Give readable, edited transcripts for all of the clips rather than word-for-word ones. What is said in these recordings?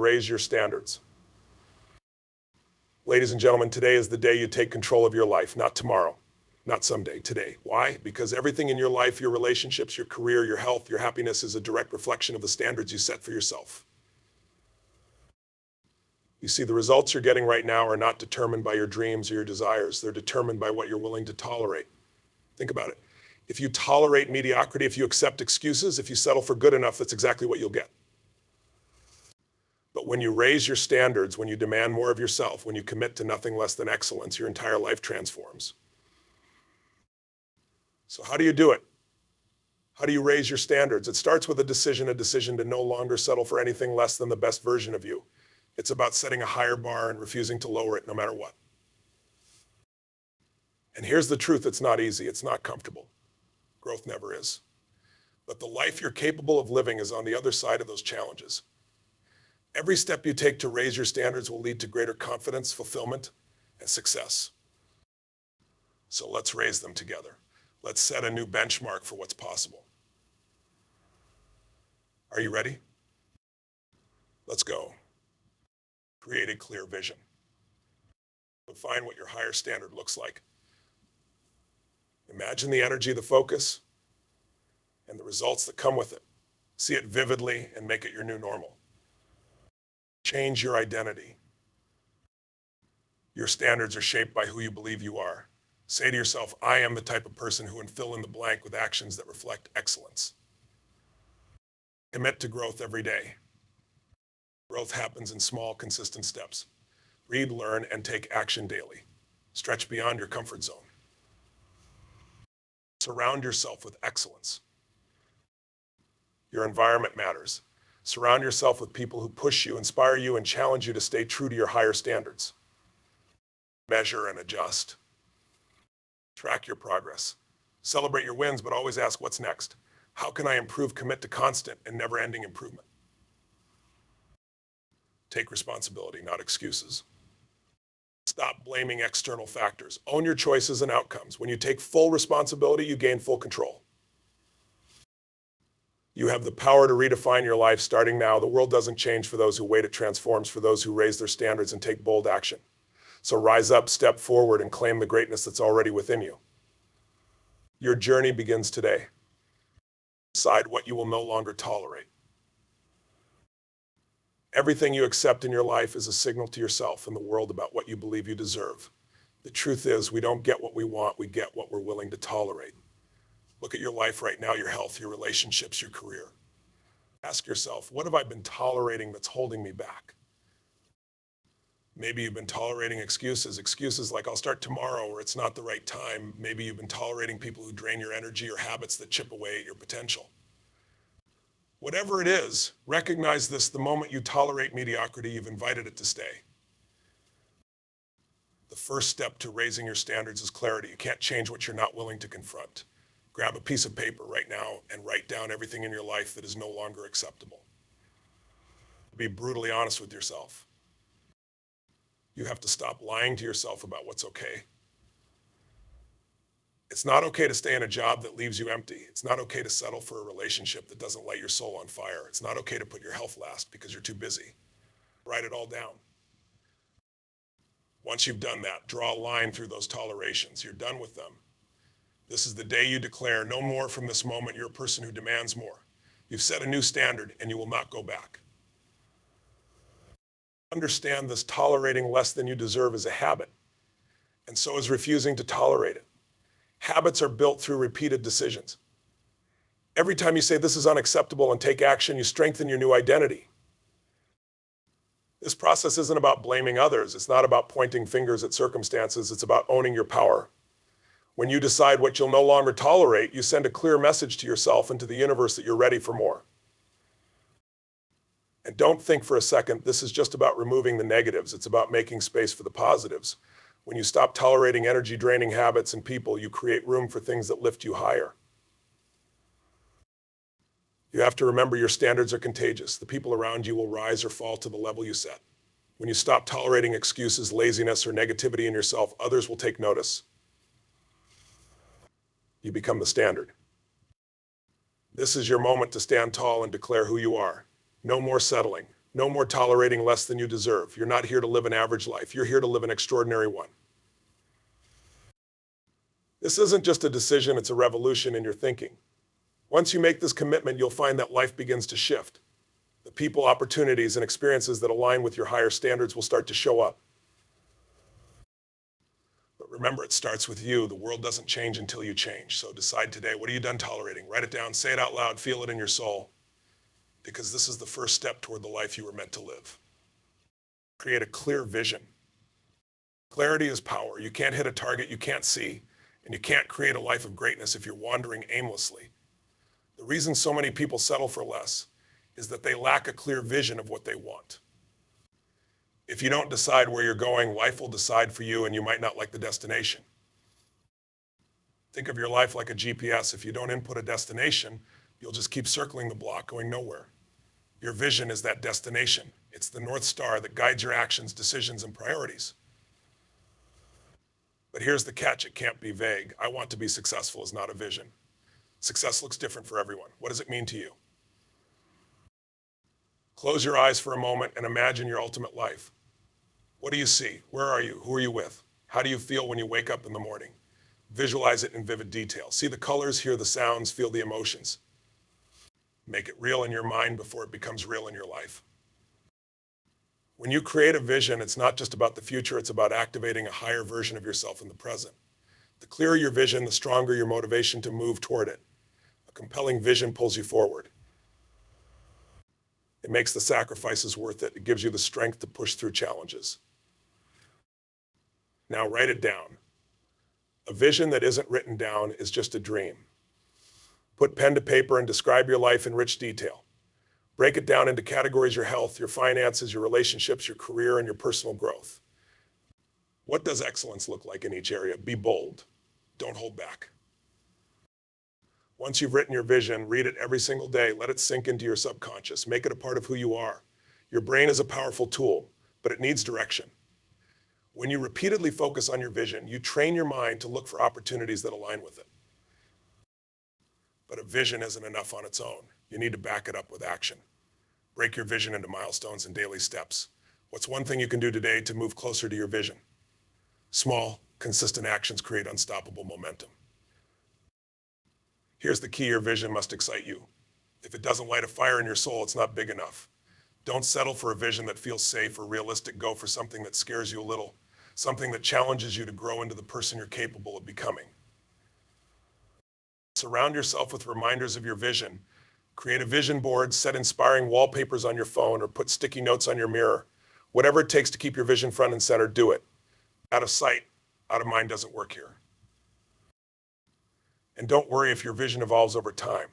Raise your standards. Ladies and gentlemen, today is the day you take control of your life, not tomorrow, not someday, today. Why? Because everything in your life, your relationships, your career, your health, your happiness is a direct reflection of the standards you set for yourself. You see, the results you're getting right now are not determined by your dreams or your desires. They're determined by what you're willing to tolerate. Think about it. If you tolerate mediocrity, if you accept excuses, if you settle for good enough, that's exactly what you'll get. But when you raise your standards, when you demand more of yourself, when you commit to nothing less than excellence, your entire life transforms. So how do you do it? How do you raise your standards? It starts with a decision to no longer settle for anything less than the best version of you. It's about setting a higher bar and refusing to lower it no matter what. And here's the truth, it's not easy, it's not comfortable. Growth never is. But the life you're capable of living is on the other side of those challenges. Every step you take to raise your standards will lead to greater confidence, fulfillment, and success. So let's raise them together. Let's set a new benchmark for what's possible. Are you ready? Let's go. Create a clear vision. Define what your higher standard looks like. Imagine the energy, the focus, and the results that come with it. See it vividly and make it your new normal. Change your identity. Your standards are shaped by who you believe you are. Say to yourself, I am the type of person who can fill in the blank with actions that reflect excellence. Commit to growth every day. Growth happens in small, consistent steps. Read, learn, and take action daily. Stretch beyond your comfort zone. Surround yourself with excellence. Your environment matters. Surround yourself with people who push you, inspire you, and challenge you to stay true to your higher standards. Measure and adjust. Track your progress. Celebrate your wins, but always ask what's next. How can I improve? Commit to constant and never-ending improvement. Take responsibility, not excuses. Stop blaming external factors. Own your choices and outcomes. When you take full responsibility, you gain full control. You have the power to redefine your life starting now. The world doesn't change for those who wait, it transforms for those who raise their standards and take bold action. So rise up, step forward, and claim the greatness that's already within you. Your journey begins today. Decide what you will no longer tolerate. Everything you accept in your life is a signal to yourself and the world about what you believe you deserve. The truth is, we don't get what we want, we get what we're willing to tolerate. Look at your life right now, your health, your relationships, your career. Ask yourself, what have I been tolerating that's holding me back? Maybe you've been tolerating excuses like I'll start tomorrow or it's not the right time. Maybe you've been tolerating people who drain your energy or habits that chip away at your potential. Whatever it is, recognize this: the moment you tolerate mediocrity, you've invited it to stay. The first step to raising your standards is clarity. You can't change what you're not willing to confront. Grab a piece of paper right now and write down everything in your life that is no longer acceptable. Be brutally honest with yourself. You have to stop lying to yourself about what's okay. It's not okay to stay in a job that leaves you empty. It's not okay to settle for a relationship that doesn't light your soul on fire. It's not okay to put your health last because you're too busy. Write it all down. Once you've done that, draw a line through those tolerations. You're done with them. This is the day you declare, no more from this moment. You're a person who demands more. You've set a new standard and you will not go back. Understand this: tolerating less than you deserve is a habit, and so is refusing to tolerate it. Habits are built through repeated decisions. Every time you say this is unacceptable and take action, you strengthen your new identity. This process isn't about blaming others. It's not about pointing fingers at circumstances. It's about owning your power. When you decide what you'll no longer tolerate, you send a clear message to yourself and to the universe that you're ready for more. And don't think for a second this is just about removing the negatives. It's about making space for the positives. When you stop tolerating energy-draining habits and people, you create room for things that lift you higher. You have to remember your standards are contagious. The people around you will rise or fall to the level you set. When you stop tolerating excuses, laziness, or negativity in yourself, others will take notice. You become the standard. This is your moment to stand tall and declare who you are. No more settling. No more tolerating less than you deserve. You're not here to live an average life. You're here to live an extraordinary one. This isn't just a decision, it's a revolution in your thinking. Once you make this commitment, you'll find that life begins to shift. The people, opportunities, and experiences that align with your higher standards will start to show up. But remember, it starts with you. The world doesn't change until you change. So decide today, what are you done tolerating? Write it down, say it out loud, feel it in your soul. Because this is the first step toward the life you were meant to live. Create a clear vision. Clarity is power. You can't hit a target you can't see, and you can't create a life of greatness if you're wandering aimlessly. The reason so many people settle for less is that they lack a clear vision of what they want. If you don't decide where you're going, life will decide for you, and you might not like the destination. Think of your life like a GPS. If you don't input a destination, you'll just keep circling the block, going nowhere. Your vision is that destination. It's the North Star that guides your actions, decisions, and priorities. But here's the catch, it can't be vague. I want to be successful is not a vision. Success looks different for everyone. What does it mean to you? Close your eyes for a moment and imagine your ultimate life. What do you see? Where are you? Who are you with? How do you feel when you wake up in the morning? Visualize it in vivid detail. See the colors, hear the sounds, feel the emotions. Make it real in your mind before it becomes real in your life. When you create a vision, it's not just about the future, it's about activating a higher version of yourself in the present. The clearer your vision, the stronger your motivation to move toward it. A compelling vision pulls you forward. It makes the sacrifices worth it. It gives you the strength to push through challenges. Now write it down. A vision that isn't written down is just a dream. Put pen to paper and describe your life in rich detail. Break it down into categories: your health, your finances, your relationships, your career, and your personal growth. What does excellence look like in each area? Be bold. Don't hold back. Once you've written your vision, read it every single day. Let it sink into your subconscious. Make it a part of who you are. Your brain is a powerful tool, but it needs direction. When you repeatedly focus on your vision, you train your mind to look for opportunities that align with it. But a vision isn't enough on its own. You need to back it up with action. Break your vision into milestones and daily steps. What's one thing you can do today to move closer to your vision? Small, consistent actions create unstoppable momentum. Here's the key: your vision must excite you. If it doesn't light a fire in your soul, it's not big enough. Don't settle for a vision that feels safe or realistic. Go for something that scares you a little, something that challenges you to grow into the person you're capable of becoming. Surround yourself with reminders of your vision. Create a vision board, set inspiring wallpapers on your phone, or put sticky notes on your mirror. Whatever it takes to keep your vision front and center, do it. Out of sight, out of mind doesn't work here. And don't worry if your vision evolves over time.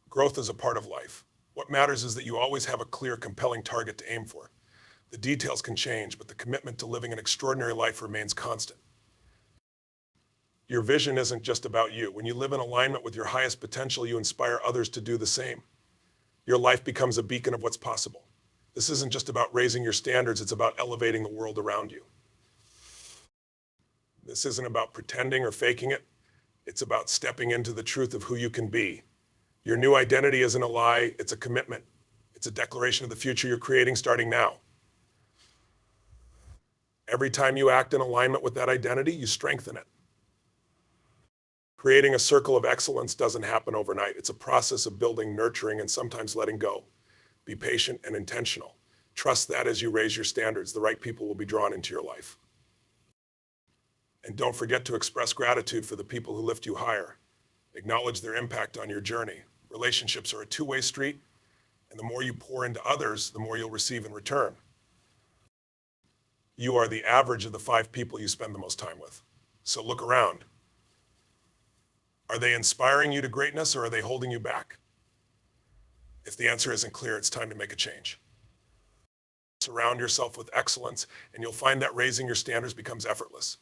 Growth is a part of life. What matters is that you always have a clear, compelling target to aim for. The details can change, but the commitment to living an extraordinary life remains constant. Your vision isn't just about you. When you live in alignment with your highest potential, you inspire others to do the same. Your life becomes a beacon of what's possible. This isn't just about raising your standards, it's about elevating the world around you. This isn't about pretending or faking it. It's about stepping into the truth of who you can be. Your new identity isn't a lie, it's a commitment. It's a declaration of the future you're creating starting now. Every time you act in alignment with that identity, you strengthen it. Creating a circle of excellence doesn't happen overnight. It's a process of building, nurturing, and sometimes letting go. Be patient and intentional. Trust that as you raise your standards, the right people will be drawn into your life. And don't forget to express gratitude for the people who lift you higher. Acknowledge their impact on your journey. Relationships are a two-way street, and the more you pour into others, the more you'll receive in return. You are the average of the 5 people you spend the most time with. So look around. Are they inspiring you to greatness, or are they holding you back? If the answer isn't clear, it's time to make a change. Surround yourself with excellence, and you'll find that raising your standards becomes effortless.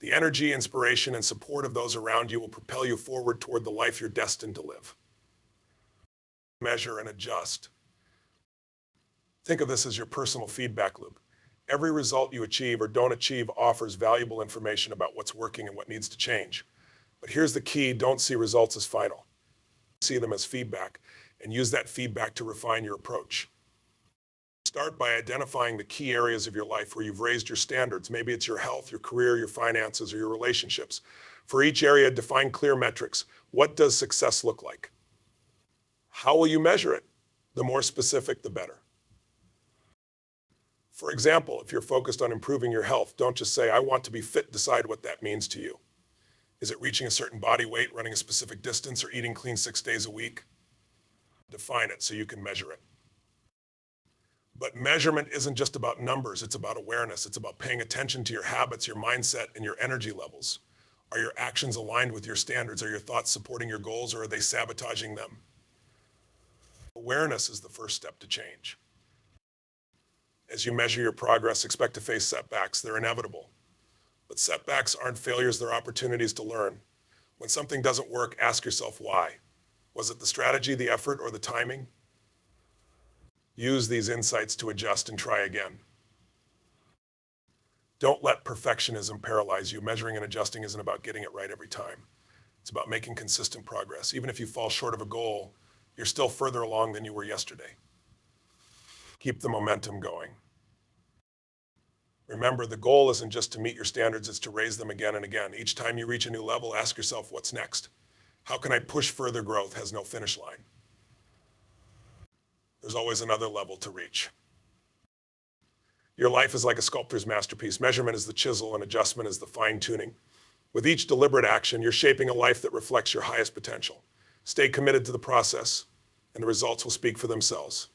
The energy, inspiration, and support of those around you will propel you forward toward the life you're destined to live. Measure and adjust. Think of this as your personal feedback loop. Every result you achieve or don't achieve offers valuable information about what's working and what needs to change. But here's the key: don't see results as final. See them as feedback, and use that feedback to refine your approach. Start by identifying the key areas of your life where you've raised your standards. Maybe it's your health, your career, your finances, or your relationships. For each area, define clear metrics. What does success look like? How will you measure it? The more specific, the better. For example, if you're focused on improving your health, don't just say, I want to be fit. Decide what that means to you. Is it reaching a certain body weight, running a specific distance, or eating clean 6 days a week? Define it so you can measure it. But measurement isn't just about numbers, it's about awareness. It's about paying attention to your habits, your mindset, and your energy levels. Are your actions aligned with your standards? Are your thoughts supporting your goals, or are they sabotaging them? Awareness is the first step to change. As you measure your progress, expect to face setbacks. They're inevitable. But setbacks aren't failures, they're opportunities to learn. When something doesn't work, ask yourself why. Was it the strategy, the effort, or the timing? Use these insights to adjust and try again. Don't let perfectionism paralyze you. Measuring and adjusting isn't about getting it right every time. It's about making consistent progress. Even if you fall short of a goal, you're still further along than you were yesterday. Keep the momentum going. Remember, the goal isn't just to meet your standards, it's to raise them again and again. Each time you reach a new level, ask yourself, what's next? How can I push further? Growth has no finish line. There's always another level to reach. Your life is like a sculptor's masterpiece. Measurement is the chisel and adjustment is the fine-tuning. With each deliberate action, you're shaping a life that reflects your highest potential. Stay committed to the process, and the results will speak for themselves.